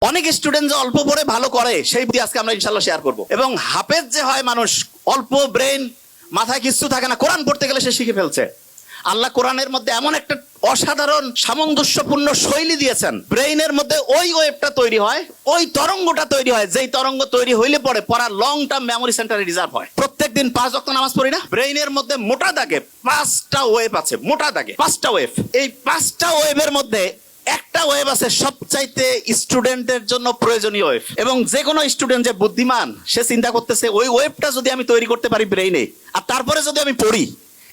অনেক স্টুডেন্ট যে অল্প পড়ে ভালো করে সেই বুদ্ধি আজকে আমরা ইনশাআল্লাহ শেয়ার করব। এবং হাফেজ যে হয় মানুষ, অল্প ব্রেন, মাথায় কিছু থাকে না, কোরআন পড়তে গেলে সে শিখে ফেলছে। আল্লাহ কোরআনের মধ্যে এমন একটা অসাধারণ সামঞ্জস্যপূর্ণ শৈলী দিয়েছেন, ব্রেইনের মধ্যে ওই ওয়েভটা তৈরি হয়, ওই তরঙ্গটা তৈরি হয়, যেই তরঙ্গ তৈরি হইলে পরে পড়া লং টার্ম মেমোরি সেন্টারে রিজার্ভ হয়। প্রত্যেকদিন 5 ওয়াক্ত নামাজ পড়ি না, ব্রেইনের মধ্যে মোটা দাগে 5টা ওয়েভ আছে, মোটা দাগে 5টা ওয়েভ। এই 5টা ওয়েভের মধ্যে একটা ওয়েভ আছে সবচাইতে স্টুডেন্টের জন্য প্রয়োজনীয় ওয়েভ। এবং যে কোনো স্টুডেন্ট যে বুদ্ধিমান সে চিন্তা করতেছে ওই ওয়েভটা যদি আমি তৈরি করতে পারি ব্রেইনে, আর তারপরে যদি আমি পড়ি,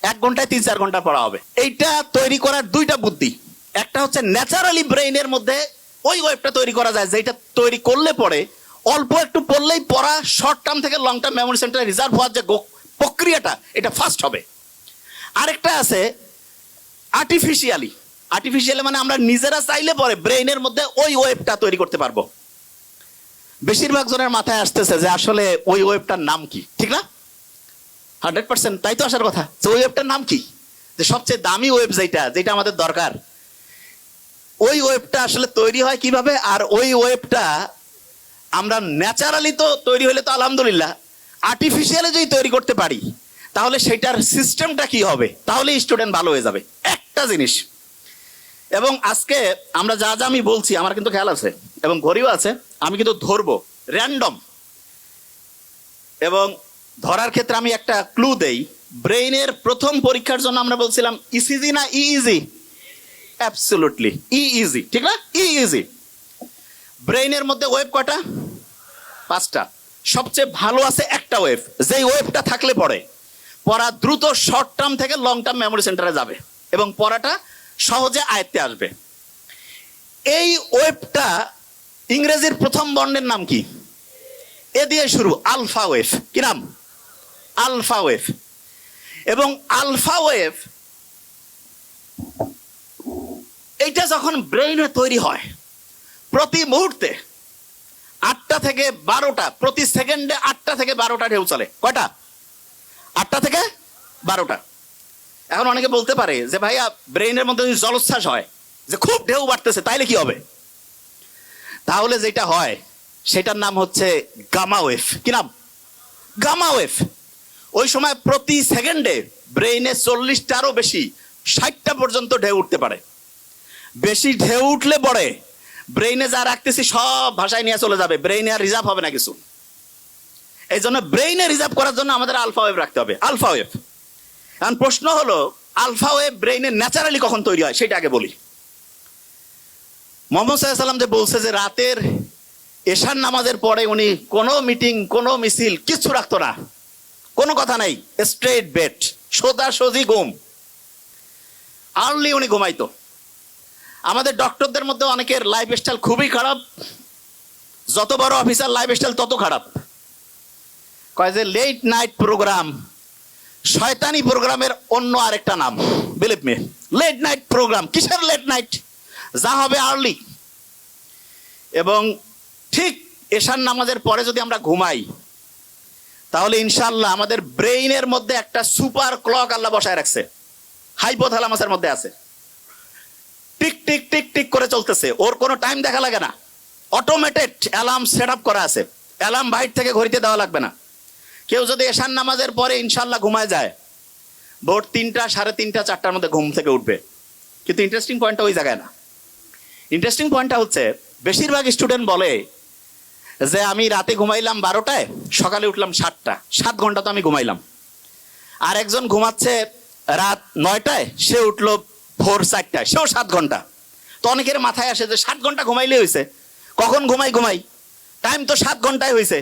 1 ঘন্টায় 3-4 ঘন্টা পড়া হবে। এইটা তৈরি করার 2টা বুদ্ধি। একটা হচ্ছে ন্যাচারালি ব্রেইনের মধ্যে ওই ওয়েভটা তৈরি করা যায়, যেটা তৈরি করলে পরে অল্প একটু পড়লেই পড়া শর্ট টার্ম থেকে লং টার্ম মেমোরি সেন্টারে রিজার্ভ হওয়ার যে প্রক্রিয়াটা, এটা ফাস্ট হবে। আরেকটা আছে আর্টিফিশিয়ালি মানে আমরা নিজেরা চাইলে পরে ব্রেইনের মধ্যে ওই ওয়েভটা তৈরি করতে পারবো। বেশিরভাগ জনের মাথায় আসতেছে যে আসলে ওই ওয়েভটার নাম কি, ঠিক না? 100% তাই তো আসার কথা, যে ওই ওয়েভটার নাম কি, যে সবচেয়ে দামি ওয়েভ যেটা আমাদের দরকার, ওই ওয়েভটা আসলে তৈরি হয় কিভাবে? আর ওই ওয়েভটা আমরা ন্যাচারালি তো তৈরি হলে তো আলহামদুলিল্লাহ, আর্টিফিশিয়ালি যদি তৈরি করতে পারি তাহলে সেটার সিস্টেমটা কি হবে, তাহলে স্টুডেন্ট ভালো হয়ে যাবে। একটা জিনিস, এবং আজকে আমরা যা যা আমি বলছি আমার কিন্তু খেয়াল আছে এবং ঘড়িও আছে, আমি কিন্তু ধরবো র্যান্ডম। এবং ধরার ক্ষেত্রে আমি একটা ক্লু দেই। ব্রেইনের প্রথম পরীক্ষার জন্য আমরা বলছিলাম ইসিজি না ইজি? অ্যাবসলিউটলি ইজি, ঠিক না? ইজি। ব্রেইনের মধ্যে ওয়েভ কয়টা? 5টা। সবচেয়ে ভালো আছে একটা ওয়েভ, যেই ওয়েভটা থাকলে পরে পড়া দ্রুত শর্ট টার্ম থেকে লং টার্ম মেমোরি সেন্টারে যাবে এবং পড়াটা সহজে আয়ত্তে আসবে। এই ওয়েভটা ইংরেজির প্রথম বর্ণের নাম কি? এ দিয়ে শুরু, আলফা ওয়েভ। কি নাম? Alpha wave. এবং আলফা ওয়েভ এইটা যখন ব্রেইনে তৈরি হয়, প্রতি মুহূর্তে 8টা থেকে 12টা, প্রতি সেকেন্ডে 8টা থেকে 12টা ঢেউ চলে। কয়টা? 8টা থেকে 12টা। এখন অনেকে বলতে পারে যে ভাইয়া ব্রেইনের মধ্যে যদি জলোচ্ছ্বাস হয়, যে খুব ঢেউ বাড়তেছে, তাইলে কি হবে? তাহলে যেটা হয় সেটার নাম হচ্ছে গামা ওয়েভ। কি নাম? Gamma wave. ওই সময় প্রতি সেকেন্ডে ব্রেইনে 40টারও বেশি, 60টা পর্যন্ত ঢেউ উঠতে পারে। বেশি ঢেউ উঠলে পরে ব্রেইনে যা রাখতেছি সব ভাষায় নিয়ে চলে যাবে, ব্রেইনে আর রিজার্ভ হবে না কিছু। এই জন্য ব্রেইনে রিজার্ভ করার জন্য আমাদের আলফা ওয়েভ রাখতে হবে, আলফা ওয়েভ। এখন প্রশ্ন হলো আলফা ওয়েভ ব্রেইনে ন্যাচারালি কখন তৈরি হয় সেটা আগে বলি। মুহাম্মদ সাল্লাল্লাহু আলাইহি ওয়াসাল্লাম যে বলছে যে রাতের এশার নামাজের পরে উনি কোনো মিটিং, কোনো মিছিল কিছু রাখতো না, কোনো কথা নাই, স্ট্রেট বেড, সোজাসুজি ঘুম, আর্লি উনি ঘুমাইতো। আমাদের ডক্টরদের মধ্যে অনেকের লাইফ স্টাইল খুবই খারাপ, যত বড় অফিসার লাইফ স্টাইল তত খারাপ। কয় যে লেট নাইট প্রোগ্রাম শয়তানি প্রোগ্রামের অন্য আরেকটা নাম, believe me. Late night program, কিসের লেট নাইট? যা হবে আর্লি। এবং ঠিক এশার নামাজের পরে যদি আমরা ঘুমাই তাহলে ইনশাআল্লাহ আমাদের ব্রেইনের মধ্যে একটা সুপার ক্লক আল্লাহ বসায় রাখছে, হাইপোথ্যালামাসের মধ্যে আছে, টিক টিক টিক টিক করে চলতেছে, ওর কোনো টাইম দেখা লাগে না, অটোমেটেড অ্যালার্ম সেট আপ করা আছে, অ্যালার্ম বাইরে থেকে ঘড়িতে দেওয়া লাগবে না। কেউ যদি এশার নামাজের পরে ইনশাআল্লাহ ঘুমায় যায়, ভোর 3টা, 3:30, 4টার মধ্যে ঘুম থেকে উঠবে। কিন্তু ইন্টারেস্টিং পয়েন্টটা ওই জায়গায় না। ইন্টারেস্টিং পয়েন্টটা হচ্ছে বেশিরভাগ স্টুডেন্ট বলে যে আমি রাতে ঘুমাইলাম 12টায়, সকালে উঠলাম 7টা, 7 ঘন্টা তো আমি ঘুমাইলাম। আর একজন ঘুমাচ্ছে রাত 9টায়, সে উঠলো ভোর 4টায়, সেও 7 ঘন্টা। তো অনেকের মাথায় আসে যে 7 ঘন্টা ঘুমাইলে হয়েছে, কখন ঘুমাই, টাইম তো 7 ঘন্টায় হয়েছে,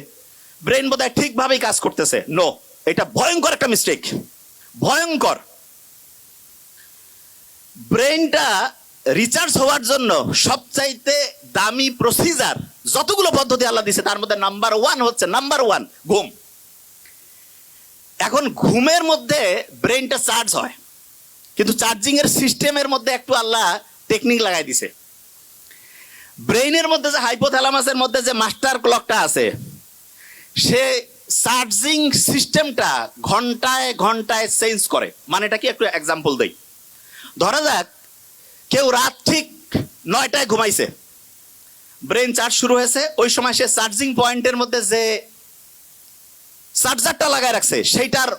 ব্রেন বোধহয় ঠিকভাবেই কাজ করতেছে। নো, এটা ভয়ঙ্কর একটা মিস্টেক, ভয়ঙ্কর। ব্রেনটা রিচার্জ হওয়ার জন্য সবচাইতে দামি প্রসিজার যতগুলো পদ্ধতি আল্লাহ দিয়েছে তার মধ্যে নাম্বার 1 হচ্ছে ঘুম। এখন ঘুমের মধ্যে ব্রেনটা চার্জ হয়, কিন্তু চার্জিং এর সিস্টেমের মধ্যে একটু আল্লাহ টেকনিক লাগাই দিছে। ব্রেইনের মধ্যে যে হাইপোথ্যালামাসের মধ্যে যে মাস্টার ক্লকটা আছে, সে চার্জিং সিস্টেমটা ঘন্টায় ঘন্টায় চেঞ্জ করে। মানে এটা কি, একটু এক্সাম্পল দেই। ধরা যাক কেউ রাত ঠিক 9টায় ঘুমাইছে, ব্রেন চার্জ শুরু হয়েছে, ওই সময় সে চার্জিং পয়েন্টের মধ্যে যে চার্জারটা লাগায় রাখছে সেইটার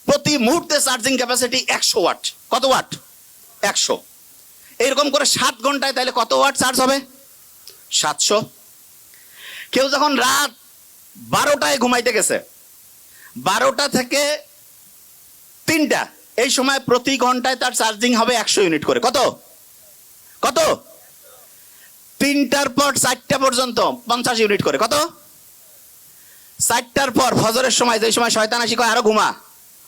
প্রতি মুহূর্তে চার্জিং ক্যাপাসিটি 100 ওয়াট। কত ওয়াট? 100। এইরকম করে 7 ঘন্টায় তাহলে কত ওয়াট চার্জ হবে? 700। কেউ যখন রাত 12টায় ঘুমাইতে গেছে, 12টা থেকে 3টা, এই সময় প্রতি ঘন্টায় তার চার্জিং হবে 100 ইউনিট করে। কত কত? 3টার পর 4টা পর্যন্ত 50 ইউনিট করে। কত? 4টার পর ফজরের সময়, যে সময় শয়তান আসি কয় আরো ঘুমা,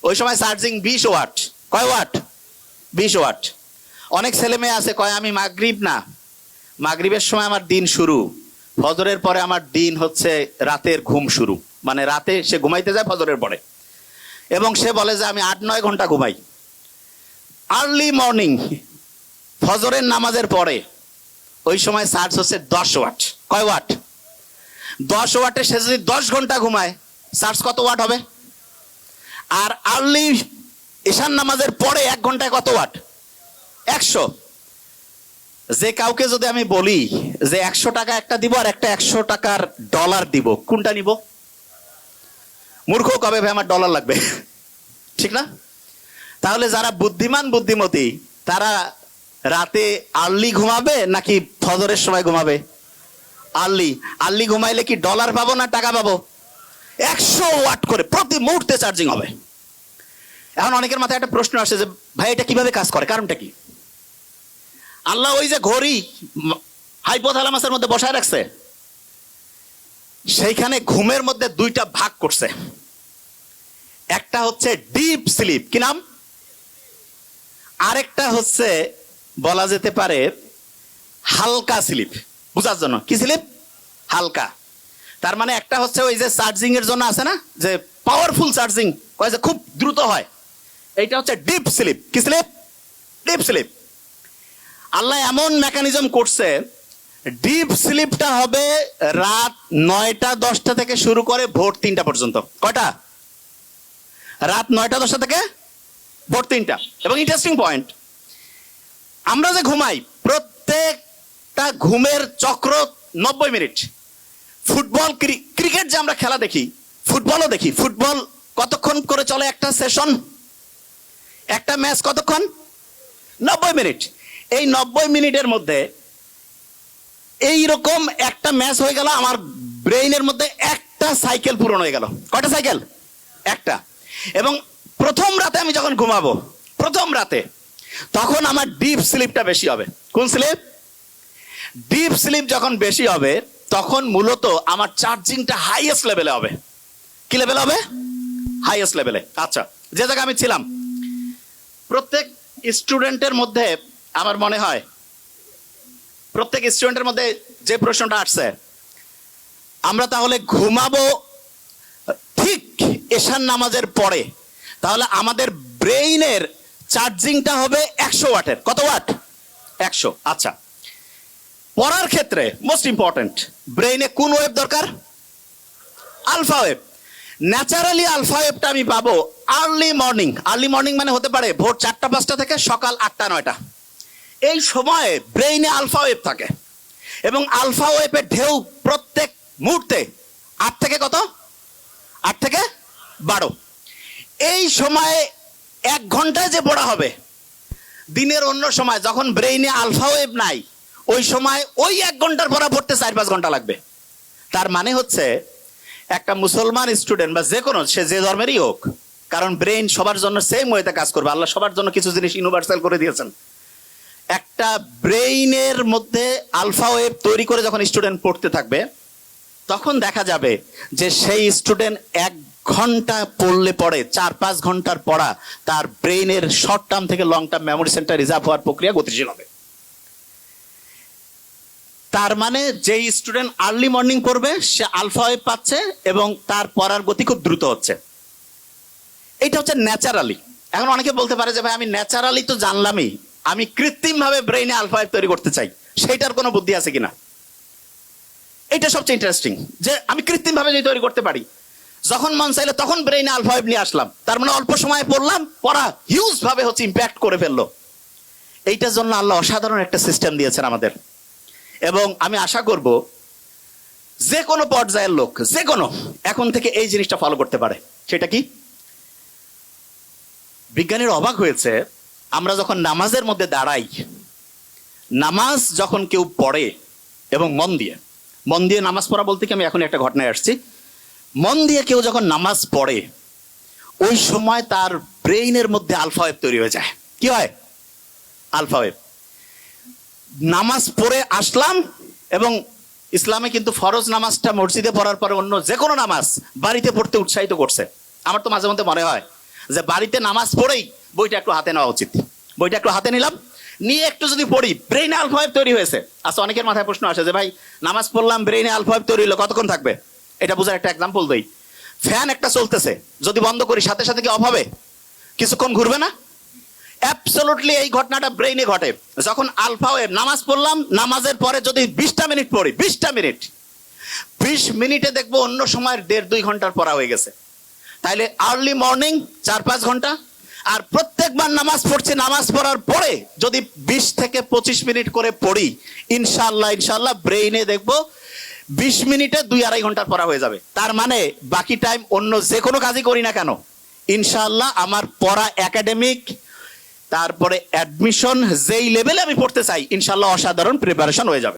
ওই সময় চার্জিং 20 ওয়াট। কয় ওয়াট? 20 ওয়াট। অনেক ছেলে মেয়ে আছে কয় আমি মাগরিব না, মাগরিবের সময় আমার দিন শুরু, ফজরের পরে আমার দিন হচ্ছে রাতের ঘুম শুরু, মানে রাতে সে ঘুমাইতে যায় ফজরের পরে, এবং সে বলে যে আমি 8-9 ঘন্টা ঘুমাই। আর্লি মর্নিং ফজরের নামাজের পরে ওই সময় চার্জ হচ্ছে 10 ওয়াট। কয় ওয়াট? 10 ওয়াটে সে যদি 10 ঘন্টা ঘুমায়, চার্জ কত ওয়াট হবে? আর আর্লি ঈশান নামাজের পরে 1 ঘন্টায় কত ওয়াট? 100। যে কাউকে যদি আমি বলি যে 100 টাকা একটা দিব আর একটা 100 টাকার ডলার দিব, কোনটা নিব? মূর্খ কবে ভাই আমার ডলার লাগবে, ঠিক না? তাহলে যারা বুদ্ধিমান বুদ্ধিমতী তারা রাতে আর্লি ঘুমাবে নাকি ফজরের সময় ঘুমাবে? আর্লি। আর্লি ঘুমাইলে কি ডলার পাবো না টাকা পাবো? 100 ওয়াট করে প্রতি মুহূর্তে চার্জিং হবে। এখন অনেকের মাথায় একটা প্রশ্ন আসে যে ভাই এটা কিভাবে কাজ করে, কারণটা কি? আল্লাহ ওই যে ঘড়ি হাইপোথ্যালামাসের মধ্যে বসায় রাখছে, সেইখানে ঘুমের মধ্যে 2টা ভাগ করছে। একটা হচ্ছে ডিপ স্লিপ, কি নাম? আরেকটা হচ্ছে বলা যেতে পারে হালকা স্লিপ। বুঝার জন্য কি স্লিপ? হালকা। তার মানে একটা হচ্ছে ওই যে চার্জিং এর জন্য আছে না, যে পাওয়ারফুল চার্জিং কয় যে খুব দ্রুত হয়, এইটা হচ্ছে ডিপ স্লিপ। কি স্লিপ? Deep sleep. আল্লাহ এমন মেকানিজম করছে, ডিপ স্লিপটা হবে রাত 9টা-10টা থেকে শুরু করে ভোর 3টা পর্যন্ত। কয়টা? রাত 9টা-10টা থেকে ভোর 3টা। এবং ইন্টারেস্টিং পয়েন্ট, আমরা যে ঘুমাই প্রত্যেকটা ঘুমের চক্র 90 মিনিট। ফুটবল, ক্রিকেট যে আমরা খেলা দেখি, ফুটবলও দেখি। ফুটবল কতক্ষণ করে চলে একটা সেশন, একটা ম্যাচ কতক্ষণ? 90 মিনিট। এই 90 মিনিটের মধ্যে এইরকম একটা ম্যাচ হয়ে গেল, আমার ব্রেইনের মধ্যে একটা সাইকেল পূরণ হয়ে গেল। কয়টা সাইকেল? একটা। এবং প্রথম রাতে আমি যখন ঘুমাবো, প্রথম রাতে, তখন আমার ডিপ স্লিপটা বেশি হবে। কোন স্লিপ? ডিপ স্লিপ যখন বেশি হবে তখন মূলত আমার চার্জিংটা হাইয়েস্ট লেভেলে হবে। কি লেভেল হবে? হাইয়েস্ট লেভেলে। আচ্ছা, যে জায়গায় আমি ছিলাম, প্রত্যেক স্টুডেন্টের মধ্যে আমার মনে হয় প্রত্যেক স্টুডেন্টের মধ্যে যে প্রশ্নটা আসছে, আমরা তাহলে ঘুমাবো ঠিক এশার নামাজের পরে, তাহলে আমাদের ব্রেইনের চার্জিংটা হবে 100 ওয়াটের। কত ওয়াট? 100। আচ্ছা, পড়ার ক্ষেত্রে মোস্ট ইম্পর্টেন্ট, ব্রেইনে কোন ওয়েভ দরকার? Alpha wave. ন্যাচারালি আলফা ওয়েভটা আমি পাবো আর্লি মর্নিং। আর্লি মর্নিং মানে হতে পারে ভোর 4টা-5টা থেকে সকাল 8টা-9টা। এই সময়ে ব্রেইনে আলফা ওয়েভ থাকে, এবং আলফা ওয়েভের ঢেউ প্রত্যেক মুহূর্তে 8 থেকে কত? 8 থেকে 12। এই সময়ে 1 ঘন্টায় যে পড়া হবে, দিনের অন্য সময় যখন ব্রেইনে আলফা ওয়েভ নাই, ওই সময় ওই 1 ঘন্টার পড়া পড়তে 4-5 ঘন্টা লাগবে। তার মানে হচ্ছে একটা মুসলমান স্টুডেন্ট বা যে কোনো, সে যে ধর্মেরই হোক, কারণ ব্রেইন সবার জন্য সেম ওয়েতে কাজ করবে। আল্লাহ সবার জন্য কিছু জিনিস ইউনিভার্সাল করে দিয়েছেন। একটা ব্রেইনের মধ্যে আলফা ওয়েভ তৈরি করে যখন স্টুডেন্ট পড়তে থাকবে, তখন দেখা যাবে যে সেই স্টুডেন্ট 1 ঘন্টা পড়লে পড়ে 4-5 ঘন্টার পড়া তার ব্রেইনের শর্ট টার্ম থেকে long term memory centre reserve হওয়ার প্রক্রিয়া গতিশীল হবে। তার মানে যেই স্টুডেন্ট আর্লি মর্নিং পড়বে সে আলফা ওয়েভ পাচ্ছে এবং তার পড়ার গতি খুব দ্রুত হচ্ছে। এটা হচ্ছে ন্যাচারালি। এখন অনেকে বলতে পারে যে ভাই আমি ন্যাচারালি তো জানলামই, আমি কৃত্রিম ভাবে ব্রেইনে আলফা ওয়েভ তৈরি করতে চাই, সেইটার কোনো বুদ্ধি আছে কিনা? এটা সবচেয়ে ইন্টারেস্টিং, যে আমি কৃত্রিম ভাবে যদি তৈরি করতে পারি, যখন মন চাইলে তখন ব্রেইনে আলফা ওয়েভ নিয়ে আসলাম, তার মানে অল্প সময়ে পড়লাম, পড়া হিউজ ভাবে হচ্ছে ইম্প্যাক্ট করে ফেললো। এইটার জন্য আল্লাহ অসাধারণ একটা সিস্টেম দিয়েছেন আমাদের। এবং আমি আশা করব যে কোনো পর্যায়ের লোক, যে কোনো, এখন থেকে এই জিনিসটা ফলো করতে পারে। সেটা কি? বিজ্ঞানীরা অবাক হয়েছে, আমরা যখন নামাজের মধ্যে দাঁড়াই, নামাজ যখন কেউ পড়ে এবং মন দিয়ে নামাজ পড়া বলতে কি, আমি এখন একটা ঘটনায় আসছি। মন দিয়ে কেউ যখন নামাজ পড়ে, ওই সময় তার ব্রেইনের মধ্যে আলফা ওয়েভ তৈরি হয়ে যায়। কি হয়? Alpha wave. নামাজ পড়ে আসলাম, এবং ইসলামে কিন্তু ফরজ নামাজটা মসজিদে পড়ার পরে অন্য যে কোনো নামাজ বাড়িতে পড়তে উৎসাহিত করছে। আমার তো মাঝে মধ্যে মনে হয় যে বাড়িতে নামাজ পড়েই বইটা একটু হাতে নেওয়া উচিত। বইটা একটু হাতে নিলাম, নিয়ে একটু যদি পড়ি, ব্রেইনে আলফা ওয়েভ তৈরি হয়েছে। আচ্ছা, অনেকের মাথায় প্রশ্ন আসে যে ভাই, নামাজ পড়লাম, ব্রেইনে আলফা ওয়েভ তৈরি হলো, কতক্ষণ থাকবে? এটা বোঝার একটা এক্সাম্পল দেই। ফ্যান একটা চলতেছে, যদি বন্ধ করি সাথে সাথে কি অফ হবে? কিছুক্ষণ ঘুরবে না? অ্যাবসলিউটলি এই ঘটনাটা ব্রেইনে ঘটে। যখন আলফা ওয়েভ, নামাজ পড়লাম, নামাজের পরে যদি 20টা মিনিট পড়ি, 20টা মিনিট, 20 মিনিটে দেখবো অন্য সময়ের 1.5-2 ঘন্টার পড়া হয়ে গেছে। তাইলে আর্লি মর্নিং 4-5 ঘন্টা। আর প্রত্যেকবার নামাজ পড়ছি, নামাজ পড়ার পরে যদি 20 থেকে 25 মিনিট করে পড়ি, ইনশাআল্লাহ ব্রেইনে দেখবো 20 মিনিটে 2-2.5 ঘন্টার পড়া হয়ে যাবে। তার মানে বাকি টাইম অন্য যে কোনো কাজই করি না কেন, ইনশাআল্লাহ আমার পড়া, একাডেমিক, তারপরে অ্যাডমিশন, যেই লেভেলে আমি পড়তে চাই, ইনশাআল্লাহ অসাধারণ প্রিপারেশন হয়ে যাবে।